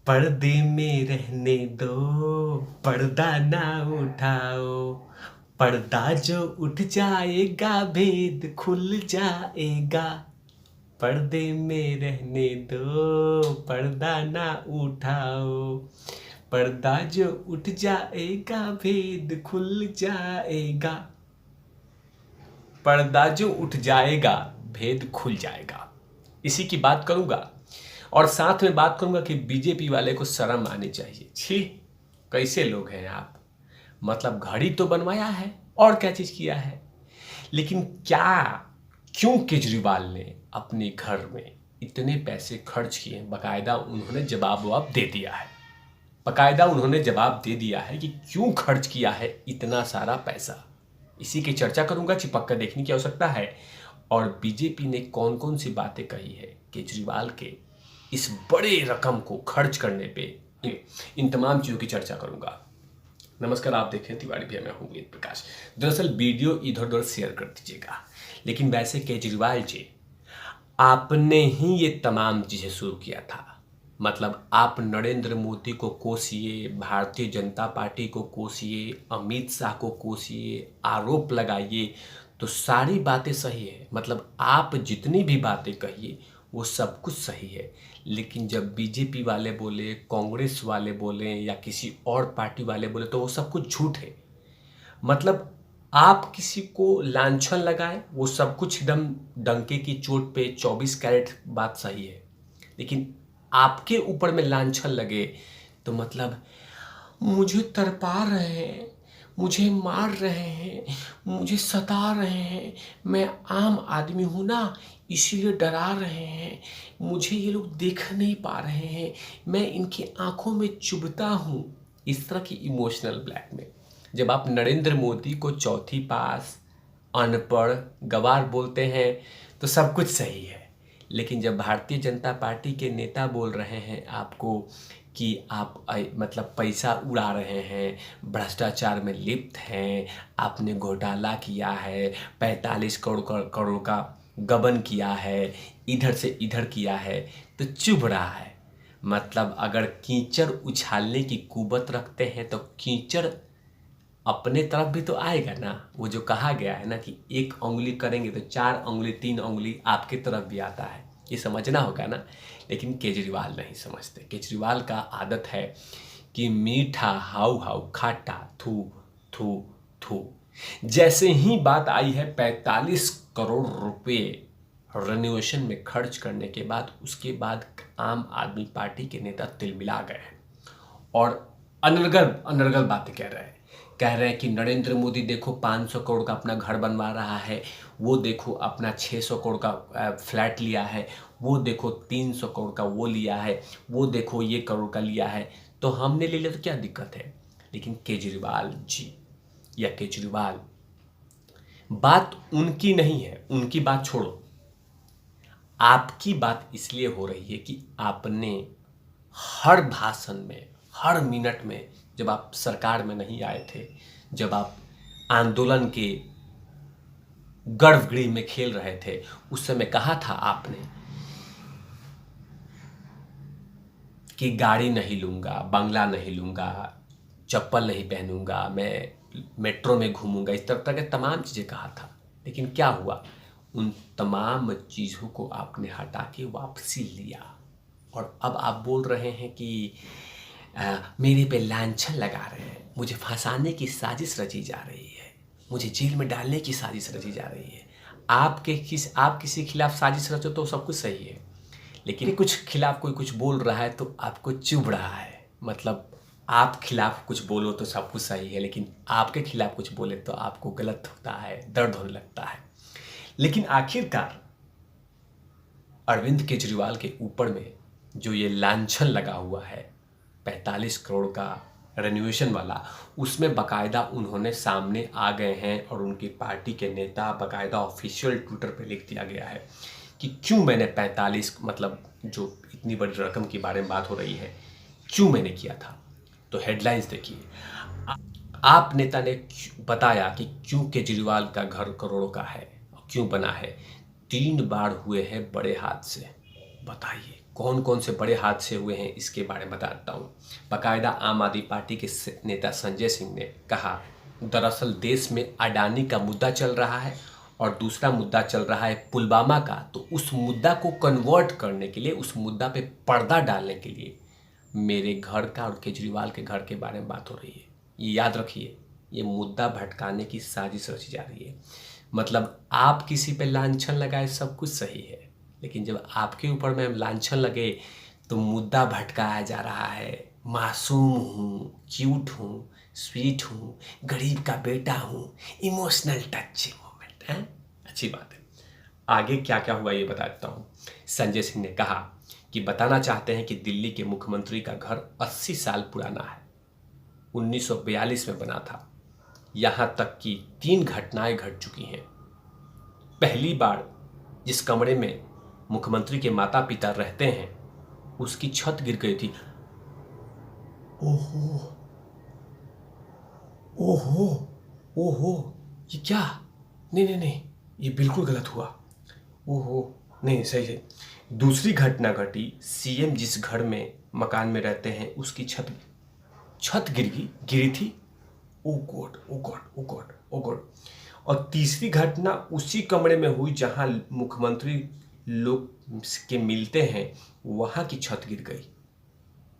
पर्दे में रहने दो, पर्दा ना उठाओ। पर्दा जो उठ जाएगा भेद खुल जाएगा। पर्दे में रहने दो, पर्दा ना उठाओ। पर्दा जो उठ जाएगा भेद खुल जाएगा। पर्दा जो उठ जाएगा भेद खुल जाएगा। इसी की बात करूंगा और साथ में बात करूंगा कि बीजेपी वाले को शर्म आनी चाहिए। छी, कैसे लोग हैं आप। मतलब घड़ी तो बनवाया है और क्या चीज किया है, लेकिन क्यों केजरीवाल ने अपने घर में इतने पैसे खर्च किए। बाकायदा उन्होंने जवाब दे दिया है। बाकायदा उन्होंने जवाब दे दिया है कि क्यों खर्च किया है इतना सारा पैसा। इसी की चर्चा करूंगा, चिपक कर देखने की आवश्यकता है। और बीजेपी ने कौन कौन सी बातें कही है केजरीवाल के इस बड़े रकम को खर्च करने पे, इन तमाम चीज़ों की चर्चा करूंगा। नमस्कार, आप देखें तिवारी भैया, मैं हूं वेद प्रकाश। दरअसल वीडियो इधर उधर शेयर कर दीजिएगा। लेकिन वैसे केजरीवाल जी, आपने ही ये तमाम चीज़ें शुरू किया था। मतलब आप नरेंद्र मोदी को कोसिए, भारतीय जनता पार्टी को कोसिए, अमित शाह को कोसिए, आरोप लगाइए तो सारी बातें सही है। मतलब आप जितनी भी बातें कहिए वो सब कुछ सही है। लेकिन जब बीजेपी वाले बोले, कांग्रेस वाले बोले या किसी और पार्टी वाले बोले तो वो सब कुछ झूठ है। मतलब आप किसी को लांछन लगाए वो सब कुछ एकदम डंके की चोट पे 24 कैरेट बात सही है। लेकिन आपके ऊपर में लांछन लगे तो मतलब मुझे तरपा रहे हैं, मुझे मार रहे हैं, मुझे सता रहे हैं, मैं आम आदमी हूँ ना, इसीलिए डरा रहे हैं, मुझे ये लोग देख नहीं पा रहे हैं, मैं इनकी आंखों में चुभता हूँ। इस तरह की इमोशनल ब्लैकमेल। जब आप नरेंद्र मोदी को चौथी पास, अनपढ़, गवार बोलते हैं तो सब कुछ सही है। लेकिन जब भारतीय जनता पार्टी के नेता बोल रहे हैं आपको कि आप मतलब पैसा उड़ा रहे हैं, भ्रष्टाचार में लिप्त हैं, आपने घोटाला किया है, 45 करोड़ का गबन किया है, इधर से इधर किया है, तो चुभ रहा है। मतलब अगर कीचड़ उछालने की कुवत रखते हैं तो कीचड़ अपने तरफ भी तो आएगा ना। वो जो कहा गया है ना कि एक उंगली करेंगे तो 4 उंगली 3 उंगली आपके तरफ भी आता है, ये समझना होगा ना। लेकिन केजरीवाल नहीं समझते। केजरीवाल का आदत है कि मीठा हाउ हाउ, खाटा थू थू थू। जैसे ही बात आई है 45 करोड़ रुपए रेनोवेशन में खर्च करने के बाद, उसके बाद आम आदमी पार्टी के नेता तिलमिला गए हैं और अनर्गल अनर्गल बातें कह रहे हैं कि नरेंद्र मोदी देखो 500 करोड़ का अपना घर बनवा रहा है, वो देखो अपना 600 करोड़ का फ्लैट लिया है, वो देखो 300 करोड़ का वो लिया है, वो देखो ये करोड़ का लिया है, तो हमने ले लिया तो क्या दिक्कत है। लेकिन केजरीवाल जी या केजरीवाल, बात उनकी नहीं है, उनकी बात छोड़ो, आपकी बात इसलिए हो रही है कि आपने हर भाषण में, हर मिनट में, जब आप सरकार में नहीं आए थे, जब आप आंदोलन के गर्भगृह में खेल रहे थे, उस समय कहा था आपने कि गाड़ी नहीं लूंगा, बंगला नहीं लूंगा, चप्पल नहीं पहनूंगा, मैं मेट्रो में घूमूंगा, इस तरह के तमाम चीज़ें कहा था। लेकिन क्या हुआ, उन तमाम चीज़ों को आपने हटा के वापसी लिया और अब आप बोल रहे हैं कि मेरे पे लांछन लगा रहे हैं, मुझे फंसाने की साजिश रची जा रही है, मुझे जेल में डालने की साजिश रची जा रही है। आप किसी खिलाफ साजिश रचो तो सब कुछ सही है, लेकिन कुछ खिलाफ कोई कुछ बोल रहा है तो आपको चुभ रहा है। मतलब आप खिलाफ कुछ बोलो तो सब कुछ सही है, लेकिन आपके खिलाफ कुछ बोले तो आपको गलत होता है, दर्द होने लगता है। लेकिन आखिरकार अरविंद केजरीवाल के ऊपर में जो ये लांछन लगा हुआ है 45 करोड़ का रेनोवेशन वाला, उसमें बाकायदा उन्होंने सामने आ गए हैं और उनकी पार्टी के नेता, बाकायदा ऑफिशियल ट्विटर पे लिख दिया गया है कि क्यों मैंने 45, मतलब जो इतनी बड़ी रकम के बारे में बात हो रही है, क्यों मैंने किया था। तो हेडलाइंस देखिए, आप नेता ने बताया कि क्यों केजरीवाल का घर करोड़ों का है, क्यों बना है। 3 बार हुए हैं बड़े हादसे, बताइए कौन कौन से बड़े हादसे हुए हैं इसके बारे में बताता हूँ। बाकायदा आम आदमी पार्टी के नेता संजय सिंह ने कहा, दरअसल देश में अडानी का मुद्दा चल रहा है और दूसरा मुद्दा चल रहा है पुलवामा का, तो उस मुद्दा को कन्वर्ट करने के लिए, उस मुद्दा पे पर्दा डालने के लिए मेरे घर का और केजरीवाल के घर के बारे में बात हो रही है। ये याद रखिए, ये मुद्दा भटकाने की साजिश रची जा रही है। मतलब आप किसी पे लांछन लगाए सब कुछ सही है, लेकिन जब आपके ऊपर में लांछन लगे तो मुद्दा भटकाया जा रहा है। मासूम हूँ, क्यूट हूँ, स्वीट हूँ, गरीब का बेटा हूँ, इमोशनल टच मोमेंट है। अच्छी बात है। आगे क्या क्या हुआ ये बता देता हूँ। संजय सिंह ने कहा कि बताना चाहते हैं कि दिल्ली के मुख्यमंत्री का घर 80 साल पुराना है, 1942 में बना था। यहाँ तक कि 3 घटनाएं घट चुकी हैं। पहली बार जिस कमरे में मुख्यमंत्री के माता पिता रहते हैं उसकी छत गिर गई थी। ओहो ओहो ओहो, ये क्या? नहीं नहीं नहीं, ये बिल्कुल गलत हुआ। ओहो नहीं, सही है। दूसरी घटना घटी, सीएम जिस घर में मकान में रहते हैं उसकी छत गिरी थी। ओ गॉड ओ गॉड ओ गॉड ओ गॉड। और तीसरी घटना उसी कमरे में हुई जहां मुख्यमंत्री लोग के मिलते हैं, वहां की छत गिर गई।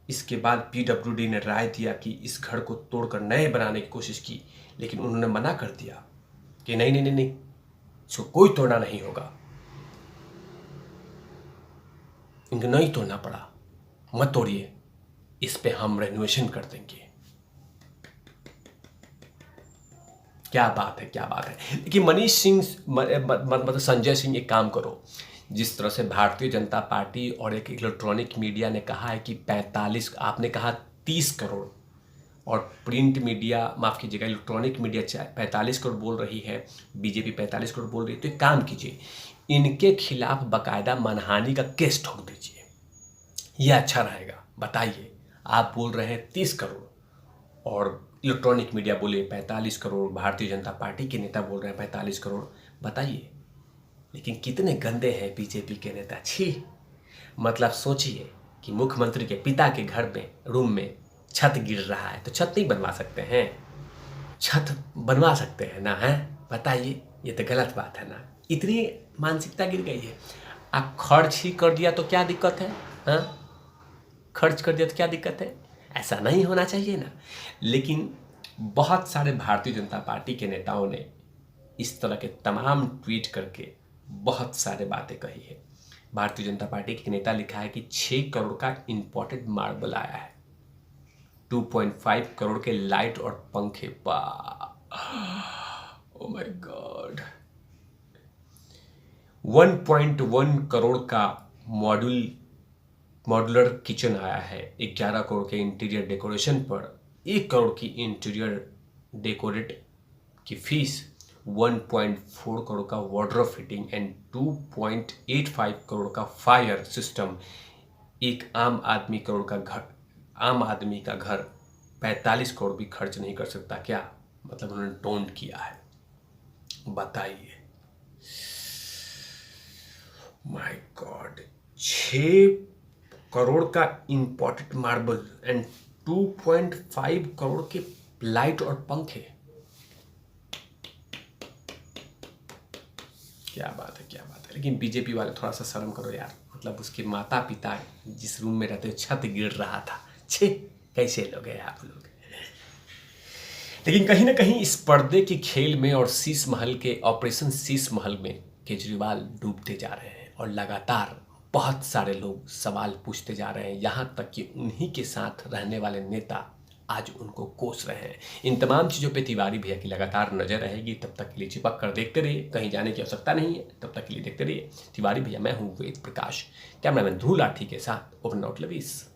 इसके बाद पीडब्ल्यूडी ने राय दिया कि इस घर को तोड़कर नए बनाने की कोशिश की, लेकिन उन्होंने मना कर दिया कि नहीं नहीं नहीं नहीं, इसको कोई तोड़ना नहीं होगा। इनको नहीं तोड़ना पड़ा, मत तोड़िए, इस पे हम रेनोवेशन कर देंगे। क्या बात है, क्या बात है। लेकिन मनीष सिंह मतलब संजय सिंह, एक काम करो, जिस तरह से भारतीय जनता पार्टी और एक इलेक्ट्रॉनिक मीडिया ने कहा है कि 45, आपने कहा 30 करोड़, और प्रिंट मीडिया, माफ़ कीजिएगा, इलेक्ट्रॉनिक मीडिया 45 करोड़ बोल रही है, बीजेपी 45 करोड़ बोल रही है, तो एक काम कीजिए, इनके खिलाफ बाकायदा मानहानि का केस ठोक दीजिए, यह अच्छा रहेगा। बताइए, आप बोल रहे हैं 30 करोड़ और इलेक्ट्रॉनिक मीडिया बोले 45 करोड़, भारतीय जनता पार्टी के नेता बोल रहे हैं 45 करोड़, बताइए। लेकिन कितने गंदे हैं बीजेपी के नेता, छी। मतलब सोचिए कि मुख्यमंत्री के पिता के घर में, रूम में छत गिर रहा है, तो छत नहीं बनवा सकते हैं? छत बनवा सकते हैं ना, है? बताइए, ये तो गलत बात है ना। इतनी मानसिकता गिर गई है। आप खर्च ही कर दिया तो क्या दिक्कत है? हाँ, खर्च कर दिया तो क्या दिक्कत है? ऐसा नहीं होना चाहिए ना। लेकिन बहुत सारे भारतीय जनता पार्टी के नेताओं ने इस तरह के तमाम ट्वीट करके बहुत सारे बातें कही है। भारतीय जनता पार्टी के नेता लिखा है कि 6 करोड़ का इंपोर्टेड मार्बल आया है, 2.5 करोड़ के लाइट और पंखे, ओ माय गॉड, 1.1 करोड़ का मॉड्यूलर किचन आया है, 11 करोड़ के इंटीरियर डेकोरेशन पर 1 करोड़ की इंटीरियर डेकोरेट की फीस, 1.4 करोड़ का वार्डरोब फिटिंग एंड 2.85 करोड़ का फायर सिस्टम। एक आम आदमी का घर 45 करोड़ भी खर्च नहीं कर सकता क्या? मतलब उन्होंने टोंट किया है। बताइए, माय गॉड, 6 करोड़ का इंपोर्टेड मार्बल एंड 2.5 करोड़ के लाइट और पंखे। क्या बात है, क्या बात है। लेकिन बीजेपी वाले थोड़ा सा शर्म करो यार। मतलब उसके माता पिता जिस रूम में रहते छत गिर रहा था, छे, कैसे लोग हैं आप लोग। लेकिन कहीं ना कहीं इस पर्दे के खेल में और शीश महल के ऑपरेशन शीश महल में केजरीवाल डूबते जा रहे हैं और लगातार बहुत सारे लोग सवाल पूछते जा रहे हैं। यहाँ तक कि उन्हीं के साथ रहने वाले नेता आज उनको कोस रहे हैं। इन तमाम चीज़ों पे तिवारी भैया की लगातार नज़र रहेगी। तब तक के लिए चिपक कर देखते रहिए, कहीं जाने की आवश्यकता नहीं है। तब तक के लिए देखते रहिए तिवारी भैया। मैं हूँ वेद प्रकाश, कैमरामैन ध्रुव लाठी के साथ ओपन आउट लवीस।